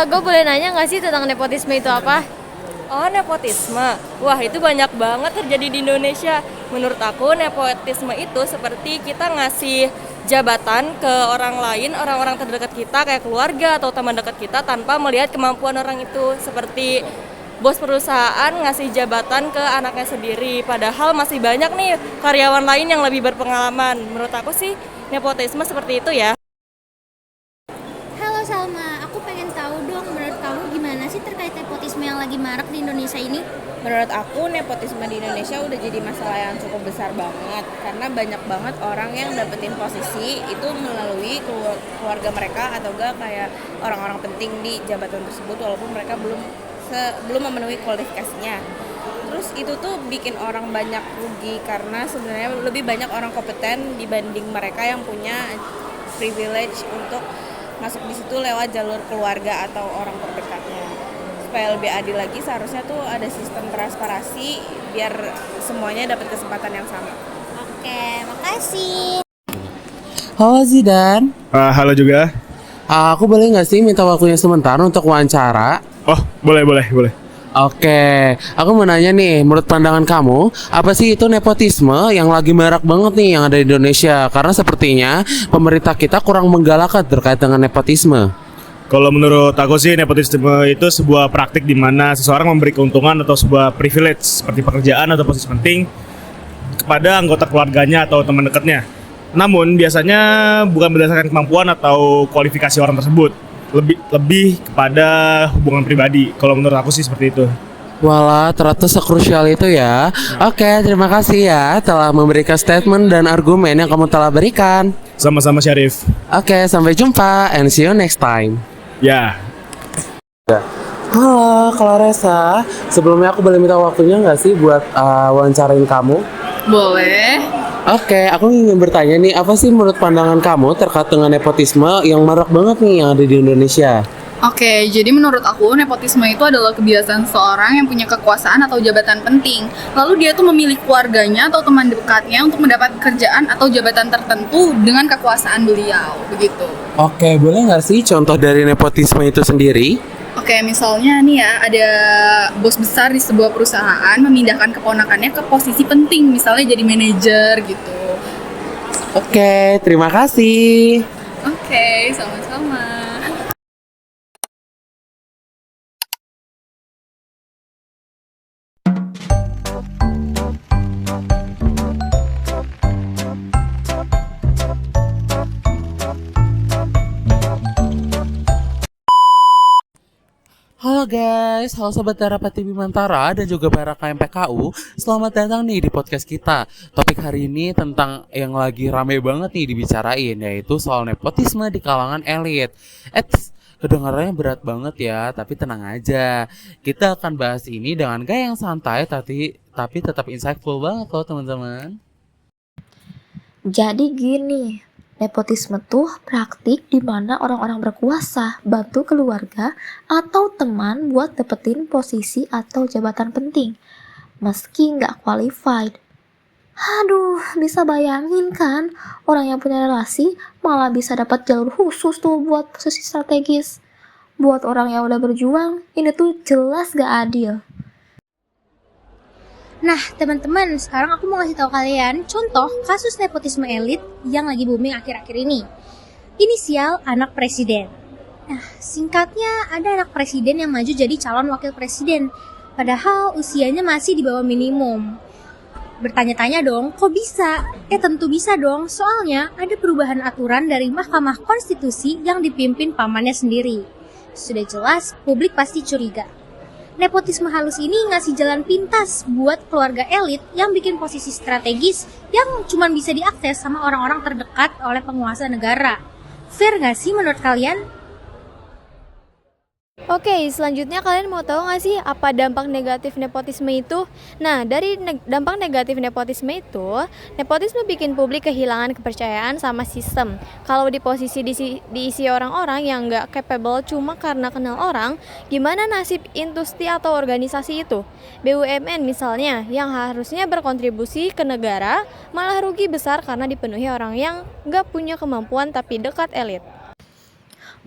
Gue boleh nanya nggak sih tentang nepotisme itu apa? Oh, nepotisme. Wah, itu banyak banget terjadi di Indonesia. Menurut aku, nepotisme itu seperti kita ngasih jabatan ke orang lain, orang-orang terdekat kita kayak keluarga atau teman dekat kita tanpa melihat kemampuan orang itu. Seperti bos perusahaan ngasih jabatan ke anaknya sendiri, padahal masih banyak nih karyawan lain yang lebih berpengalaman. Menurut aku sih, nepotisme seperti itu ya. Halo Salma, aku pengen tahu dong menurut kamu gimana sih terkait nepotisme yang lagi marak di Indonesia ini? Menurut aku nepotisme di Indonesia udah jadi masalah yang cukup besar banget karena banyak banget orang yang dapetin posisi itu melalui keluarga mereka atau enggak kayak orang-orang penting di jabatan tersebut walaupun mereka belum memenuhi kualifikasinya. Terus itu tuh bikin orang banyak rugi karena sebenarnya lebih banyak orang kompeten dibanding mereka yang punya privilege untuk masuk di situ lewat jalur keluarga atau orang terdekatnya. Supaya lebih adil lagi seharusnya tuh ada sistem transparansi biar semuanya dapat kesempatan yang sama. Oke, makasih. Halo Zidan. Halo juga. Aku boleh nggak sih minta waktunya sebentar untuk wawancara? Oh, boleh. Oke, aku mau nanya nih, menurut pandangan kamu, apa sih itu nepotisme yang lagi marak banget nih yang ada di Indonesia? Karena sepertinya pemerintah kita kurang menggalakkan terkait dengan nepotisme. Kalau menurut aku sih nepotisme itu sebuah praktik di mana seseorang memberi keuntungan atau sebuah privilege seperti pekerjaan atau posisi penting kepada anggota keluarganya atau teman dekatnya. Namun biasanya bukan berdasarkan kemampuan atau kualifikasi orang tersebut, lebih kepada hubungan pribadi. Kalau menurut aku sih seperti itu. Walah, ternyata sekrusial itu ya. Oke, terima kasih ya telah memberikan statement dan argumen yang kamu telah berikan. Sama-sama Syarif. Oke, sampai jumpa and see you next time. Ya. Halo, Claresa. Sebelumnya aku boleh minta waktunya nggak sih buat wawancarain kamu? Boleh. Oke, aku ingin bertanya nih, apa sih menurut pandangan kamu terkait dengan nepotisme yang marak banget nih yang ada di Indonesia? Oke, jadi menurut aku nepotisme itu adalah kebiasaan seorang yang punya kekuasaan atau jabatan penting. Lalu dia tuh memilih keluarganya atau teman dekatnya untuk mendapat pekerjaan atau jabatan tertentu dengan kekuasaan beliau, begitu. Oke, boleh nggak sih contoh dari nepotisme itu sendiri? Oke, misalnya nih ya, ada bos besar di sebuah perusahaan memindahkan keponakannya ke posisi penting, misalnya jadi manajer gitu. Oke, terima kasih. Oke, sama-sama. Halo guys, halo Sobat Darapati Bimantara dan juga para KMPKU. Selamat datang nih di podcast kita. Topik hari ini tentang yang lagi rame banget nih dibicarain, yaitu soal nepotisme di kalangan elit. Kedengarannya berat banget ya, tapi tenang aja. Kita akan bahas ini dengan gaya yang santai tapi tetap insightful banget loh teman-teman. Jadi gini, nepotisme tuh praktik di mana orang-orang berkuasa bantu keluarga atau teman buat dapetin posisi atau jabatan penting, meski nggak qualified. Aduh, bisa bayangin kan, orang yang punya relasi malah bisa dapat jalur khusus tuh buat posisi strategis. Buat orang yang udah berjuang, ini tuh jelas gak adil. Nah, teman-teman, sekarang aku mau ngasih tahu kalian contoh kasus nepotisme elit yang lagi booming akhir-akhir ini. Inisial anak presiden. Nah, singkatnya ada anak presiden yang maju jadi calon wakil presiden, padahal usianya masih di bawah minimum. Bertanya-tanya dong, kok bisa? Tentu bisa dong, soalnya ada perubahan aturan dari Mahkamah Konstitusi yang dipimpin pamannya sendiri. Sudah jelas, publik pasti curiga. Nepotisme halus ini ngasih jalan pintas buat keluarga elit yang bikin posisi strategis yang cuma bisa diakses sama orang-orang terdekat oleh penguasa negara. Fair nggak sih menurut kalian? Oke, selanjutnya kalian mau tahu nggak sih apa dampak negatif nepotisme itu? Nah, dari dampak negatif nepotisme itu, nepotisme bikin publik kehilangan kepercayaan sama sistem. Kalau di posisi diisi orang-orang yang nggak capable cuma karena kenal orang, gimana nasib industri atau organisasi itu? BUMN misalnya, yang harusnya berkontribusi ke negara, malah rugi besar karena dipenuhi orang yang nggak punya kemampuan tapi dekat elit.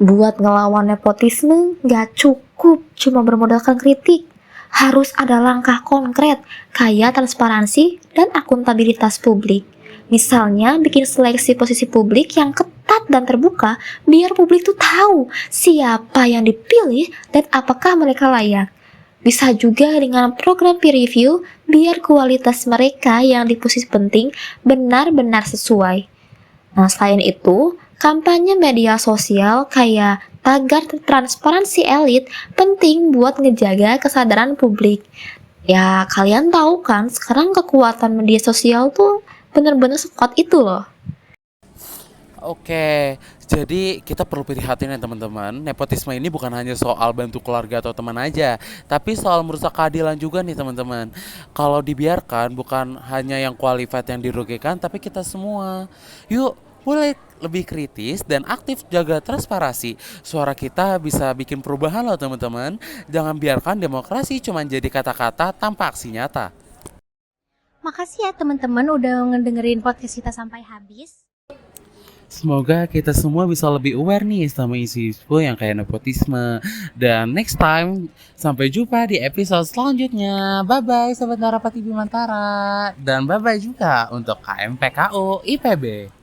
Buat ngelawan nepotisme gak cukup cuma bermodalkan kritik. Harus ada langkah konkret kayak transparansi dan akuntabilitas publik. Misalnya bikin seleksi posisi publik yang ketat dan terbuka biar publik tuh tahu siapa yang dipilih dan apakah mereka layak. Bisa juga dengan program peer review biar kualitas mereka yang di posisi penting benar-benar sesuai. Nah, selain itu, kampanye media sosial kayak tagar transparansi elit penting buat ngejaga kesadaran publik. Ya, kalian tahu kan sekarang kekuatan media sosial tuh bener-bener sekuat itu loh. Oke, jadi kita perlu prihatin ya teman-teman. Nepotisme ini bukan hanya soal bantu keluarga atau teman aja, tapi soal merusak keadilan juga nih teman-teman. Kalau dibiarkan, bukan hanya yang qualified yang dirugikan, tapi kita semua. Yuk, mulai lebih kritis dan aktif jaga transparansi. Suara kita bisa bikin perubahan loh teman-teman. Jangan biarkan demokrasi cuma jadi kata-kata tanpa aksi nyata. Makasih ya teman-teman udah ngedengerin podcast kita sampai habis. Semoga kita semua bisa lebih aware nih sama isu-isu yang kayak nepotisme. Dan next time, sampai jumpa di episode selanjutnya. Bye-bye Sobat Narapati Bimantara. Dan bye-bye juga untuk KMPKU IPB.